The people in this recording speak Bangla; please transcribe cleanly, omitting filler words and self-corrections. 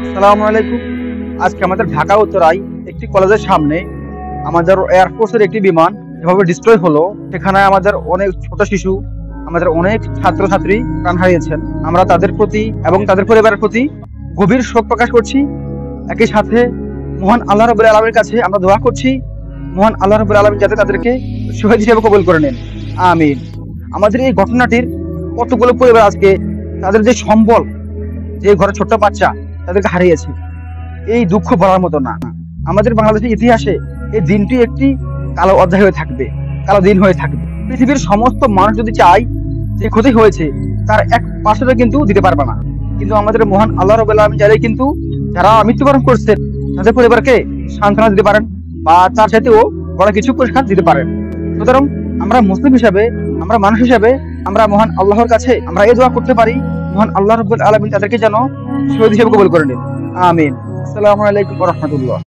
আসসালামু আলাইকুম। আজকে আমাদের ঢাকা উত্তরায় একটি কলেজের সামনে আমাদের এয়ারফোর্সের একটি বিমান যেভাবে ডিস্ট্রয় হলো, সেখানে আমাদের অনেক ছোট শিশু, আমাদের অনেক ছাত্রছাত্রী প্রাণ হারিয়েছেন। আমরা তাদের প্রতি এবং তাদের পরিবারের প্রতি গভীর শোক প্রকাশ করছি। একই সাথে মহান আল্লাহ রাব্বুল আলামিনের কাছে আমরা দোয়া করছি, মহান আল্লাহ রাব্বুল আলামিন যাতে তাদেরকে শহীদ হিসেবে কবুল করে নেন, আমিন। আমাদের এই ঘটনাটির কতগুলো পরিবার আজকে তাদের যে সম্বল, যে ঘরে ছোট্ট বাচ্চা তাদেরকে হারিয়েছে, এই দুঃখ বলার মতো না। আমাদের বাংলাদেশের ইতিহাসে এই দিনটি একটি কালো অধ্যায় হয়ে থাকবে, কালো দিন হয়ে থাকবে। পৃথিবীর সমস্ত মানুষ যদি চায় যে ক্ষতি হয়েছে তার 1% কিন্তু দিতে পারবে না, কিন্তু আমাদের মহান আল্লাহ রাব্বুল আলামিন চাইলে কিন্তু যারা মৃত্যুবরণ করছে তাদের পরিবারকে সান্ত্বনা দিতে পারেন বা তার সাথেও বড় কিছু পুরস্কার দিতে পারেন। সুতরাং আমরা মুসলিম হিসাবে, আমরা মানুষ হিসাবে, আমরা মহান আল্লাহর কাছে আমরা এই দোয়া করতে পারি, মহান আল্লাহ রাব্বুল আলামিন তাদেরকে যেন শহীদ হিসেবে কবুল করে নেন, আমিন। আসসালামু আলাইকুম ওয়া রাহমাতুল্লাহ।